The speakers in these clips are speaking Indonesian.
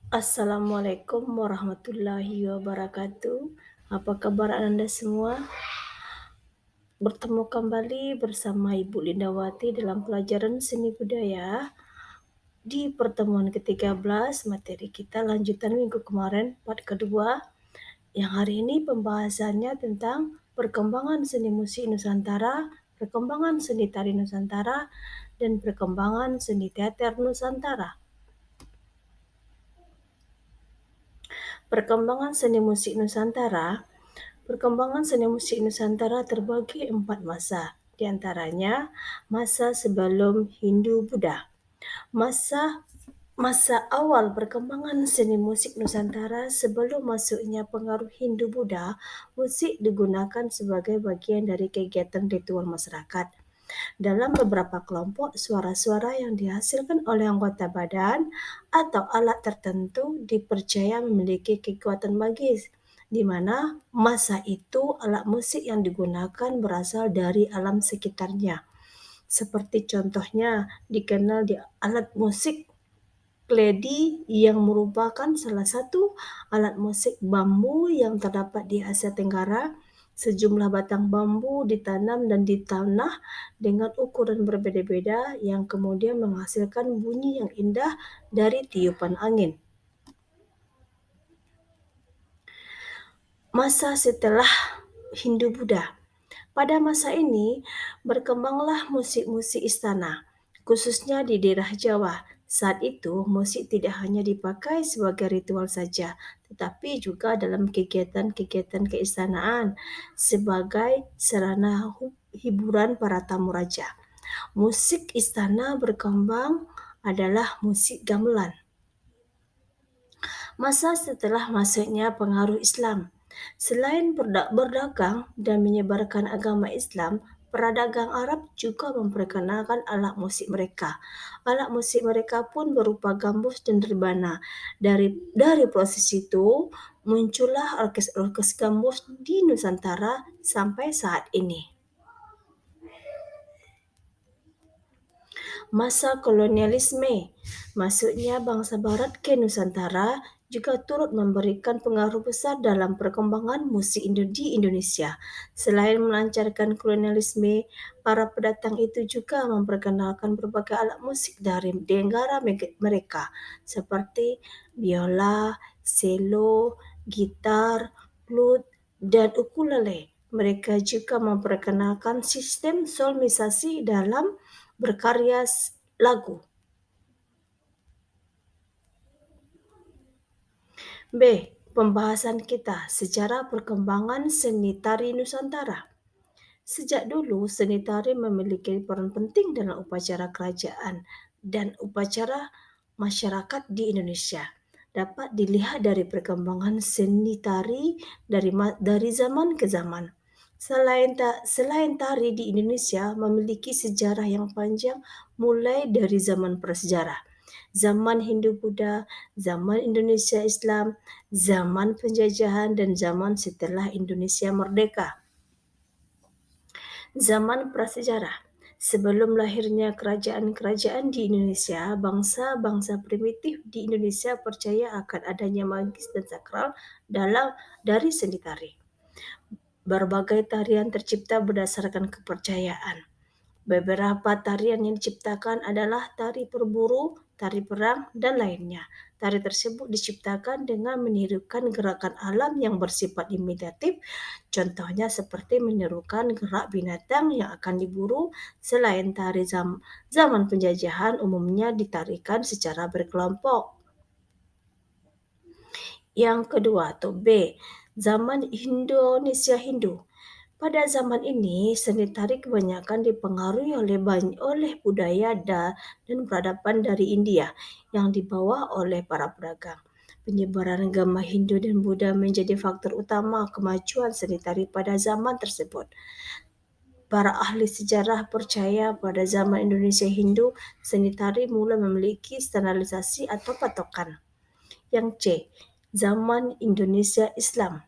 Assalamualaikum warahmatullahi wabarakatuh. Apa kabar Anda semua? Bertemu kembali bersama Ibu Lindawati dalam pelajaran seni budaya. Di pertemuan ke-13, materi kita lanjutan minggu kemarin, part kedua, yang hari ini pembahasannya tentang perkembangan seni musik Nusantara, perkembangan seni tari Nusantara, dan perkembangan seni teater Nusantara. Perkembangan seni musik Nusantara. Perkembangan seni musik Nusantara terbagi 4 masa, di antaranya masa sebelum Hindu-Buddha. Masa Masa awal perkembangan seni musik Nusantara sebelum masuknya pengaruh Hindu-Buddha, musik digunakan sebagai bagian dari kegiatan ritual masyarakat. Dalam beberapa kelompok, suara-suara yang dihasilkan oleh anggota badan atau alat tertentu dipercaya memiliki kekuatan magis, di mana masa itu alat musik yang digunakan berasal dari alam sekitarnya. Seperti contohnya dikenal di alat musik kledi yang merupakan salah satu alat musik bambu yang terdapat di Asia Tenggara. Sejumlah batang bambu ditanam dan ditanah dengan ukuran berbeda-beda yang kemudian menghasilkan bunyi yang indah dari tiupan angin. Masa setelah Hindu-Buddha. Pada masa ini, berkembanglah musik-musik istana, khususnya di daerah Jawa. Saat itu, musik tidak hanya dipakai sebagai ritual saja, tetapi juga dalam kegiatan-kegiatan keistanaan sebagai sarana hiburan para tamu raja. Musik istana berkembang adalah musik gamelan. Masa setelah masuknya pengaruh Islam. Selain berdagang dan menyebarkan agama Islam, peradagang Arab juga memperkenalkan alat musik mereka. Alat musik mereka pun berupa gambus dan rebana. Dari proses itu, muncullah orkes-orkes gambus di Nusantara sampai saat ini. Masa kolonialisme, masuknya bangsa Barat ke Nusantara juga turut memberikan pengaruh besar dalam perkembangan musik di Indonesia. Selain melancarkan kolonialisme, para pendatang itu juga memperkenalkan berbagai alat musik dari negara mereka, seperti biola, cello, gitar, flute, dan ukulele. Mereka juga memperkenalkan sistem solmisasi dalam berkarya lagu. B. Pembahasan kita, sejarah perkembangan seni tari Nusantara. Sejak dulu, seni tari memiliki peran penting dalam upacara kerajaan dan upacara masyarakat di Indonesia. Dapat dilihat dari perkembangan seni tari dari zaman ke zaman. Selain tari di Indonesia memiliki sejarah yang panjang mulai dari zaman prasejarah, zaman Hindu-Buddha, zaman Indonesia Islam, zaman penjajahan, dan zaman setelah Indonesia merdeka. Zaman prasejarah. Sebelum lahirnya kerajaan-kerajaan di Indonesia, bangsa-bangsa primitif di Indonesia percaya akan adanya magis dan sakral dari seni tari. Berbagai tarian tercipta berdasarkan kepercayaan. Beberapa tarian yang diciptakan adalah tari berburu, tari perang, dan lainnya. Tari tersebut diciptakan dengan menirukan gerakan alam yang bersifat imitatif, contohnya seperti menirukan gerak binatang yang akan diburu. Selain tari zaman penjajahan umumnya ditarikan secara berkelompok. Yang kedua atau B, zaman Indonesia Hindu. Pada zaman ini, seni tari kebanyakan dipengaruhi oleh budaya dan peradaban dari India yang dibawa oleh para pedagang. Penyebaran agama Hindu dan Buddha menjadi faktor utama kemajuan seni tari pada zaman tersebut. Para ahli sejarah percaya pada zaman Indonesia Hindu, seni tari mula memiliki standarisasi atau patokan. Yang C, zaman Indonesia Islam.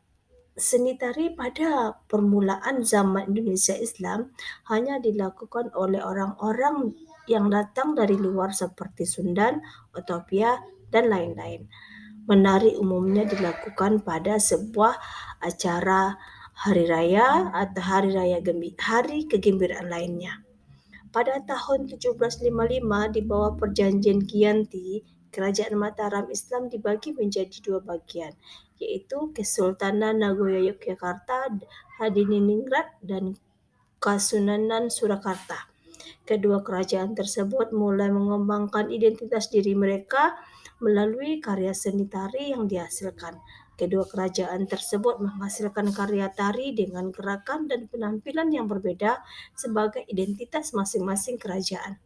Seni tari pada permulaan zaman Indonesia Islam hanya dilakukan oleh orang-orang yang datang dari luar seperti Sundan, Ethiopia, dan lain-lain. Menari umumnya dilakukan pada sebuah acara hari raya atau hari kegembiraan lainnya. Pada tahun 1755 di bawah Perjanjian Giyanti, Kerajaan Mataram Islam dibagi menjadi dua bagian, yaitu Kesultanan Nagoya Yogyakarta, Hadiningrat, dan Kasunanan Surakarta. Kedua kerajaan tersebut mulai mengembangkan identitas diri mereka melalui karya seni tari yang dihasilkan. Kedua kerajaan tersebut menghasilkan karya tari dengan gerakan dan penampilan yang berbeda sebagai identitas masing-masing kerajaan.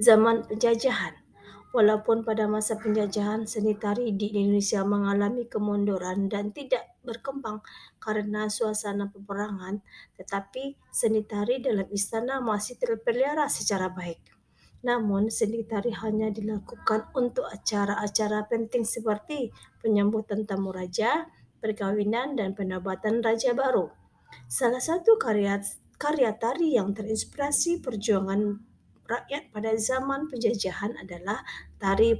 Zaman penjajahan. Walaupun pada masa penjajahan seni tari di Indonesia mengalami kemunduran dan tidak berkembang karena suasana peperangan, tetapi seni tari dalam istana masih terpelihara secara baik. Namun, seni tari hanya dilakukan untuk acara-acara penting seperti penyambutan tamu raja, perkawinan, dan penobatan raja baru. Salah satu karya tari yang terinspirasi perjuangan rakyat pada zaman penjajahan adalah tari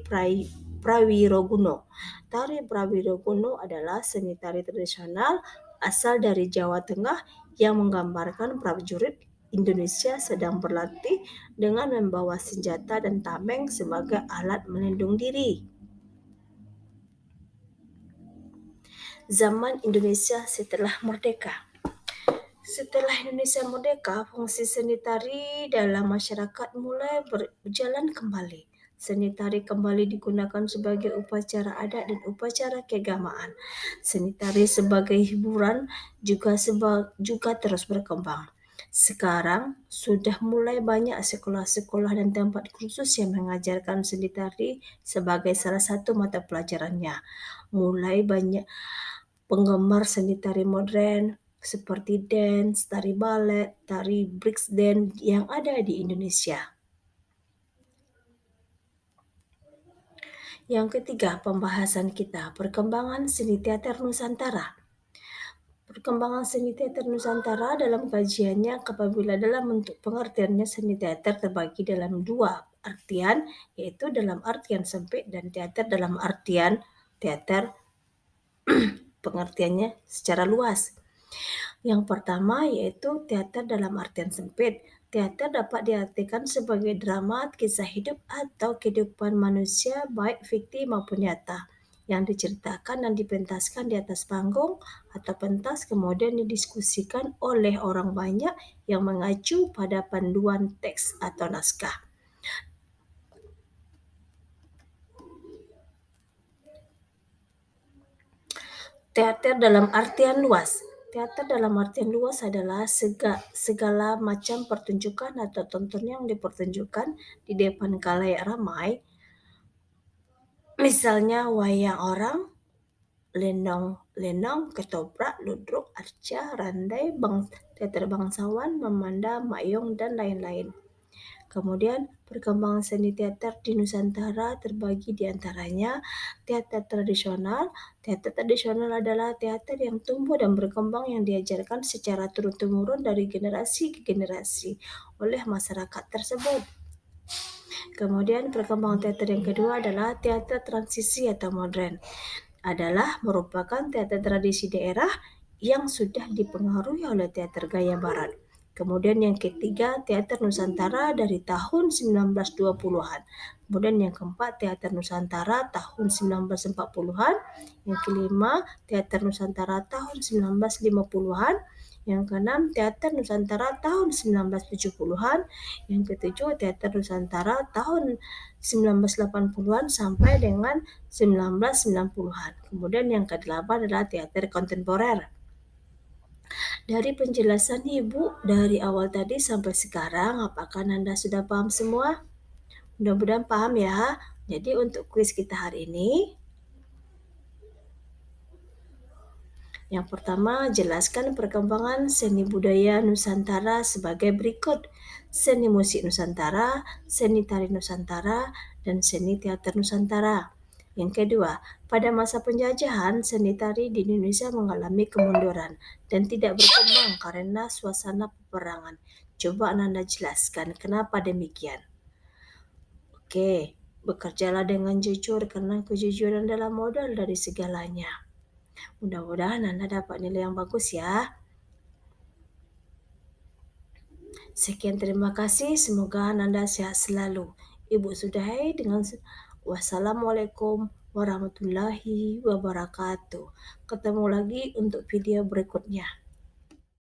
Prawiroguno. Tari Prawiroguno adalah seni tari tradisional asal dari Jawa Tengah yang menggambarkan prajurit Indonesia sedang berlatih dengan membawa senjata dan tameng sebagai alat melindung diri. Zaman Indonesia setelah merdeka. Setelah Indonesia merdeka, fungsi seni tari dalam masyarakat mulai berjalan kembali. Seni tari kembali digunakan sebagai upacara adat dan upacara keagamaan. Seni tari sebagai hiburan juga terus berkembang. Sekarang sudah mulai banyak sekolah-sekolah dan tempat khusus yang mengajarkan seni tari sebagai salah satu mata pelajarannya. Mulai banyak penggemar seni tari modern seperti dance, tari balet, tari breakdance yang ada di Indonesia. Yang ketiga, pembahasan kita, perkembangan seni teater Nusantara. Perkembangan seni teater Nusantara dalam kajiannya apabila dalam bentuk pengertiannya seni teater terbagi dalam dua artian, yaitu dalam artian sempit dan teater dalam artian teater pengertiannya secara luas. Yang pertama yaitu teater dalam artian sempit. Teater dapat diartikan sebagai drama, kisah hidup, atau kehidupan manusia baik fiktif maupun nyata yang diceritakan dan dipentaskan di atas panggung atau pentas kemudian didiskusikan oleh orang banyak yang mengacu pada panduan teks atau naskah. Teater dalam artian luas. Teater dalam artian luas adalah segala macam pertunjukan atau tontonan yang dipertunjukkan di depan khalayak ramai, misalnya wayang orang, lenong, ketoprak, ludruk, arca, randai, teater bangsawan, memanda, mayong, dan lain-lain. Kemudian perkembangan seni teater di Nusantara terbagi di antaranya teater tradisional. Teater tradisional adalah teater yang tumbuh dan berkembang yang diajarkan secara turun-temurun dari generasi ke generasi oleh masyarakat tersebut. Kemudian perkembangan teater yang kedua adalah teater transisi atau modern. Adalah merupakan teater tradisi daerah yang sudah dipengaruhi oleh teater gaya barat. Kemudian yang ketiga, teater Nusantara dari tahun 1920-an. Kemudian yang keempat, teater Nusantara tahun 1940-an. Yang kelima, teater Nusantara tahun 1950-an. Yang keenam, teater Nusantara tahun 1970-an. Yang ketujuh, teater Nusantara tahun 1980-an sampai dengan 1990-an. Kemudian yang kedelapan adalah teater kontemporer. Dari penjelasan Ibu dari awal tadi sampai sekarang, apakah Nanda sudah paham semua? Mudah-mudahan paham ya. Jadi untuk kuis kita hari ini, yang pertama, jelaskan perkembangan seni budaya Nusantara sebagai berikut. Seni musik Nusantara, seni tari Nusantara, dan seni teater Nusantara. Yang kedua, pada masa penjajahan, seni tari di Indonesia mengalami kemunduran dan tidak berkembang karena suasana peperangan. Coba Nanda jelaskan kenapa demikian. Oke, Bekerjalah dengan jujur karena kejujuran adalah modal dari segalanya. Mudah-mudahan Anda dapat nilai yang bagus ya. Sekian terima kasih, semoga Anda sehat selalu. Ibu sudahi dengan wassalamualaikum warahmatullahi wabarakatuh. Ketemu lagi untuk video berikutnya.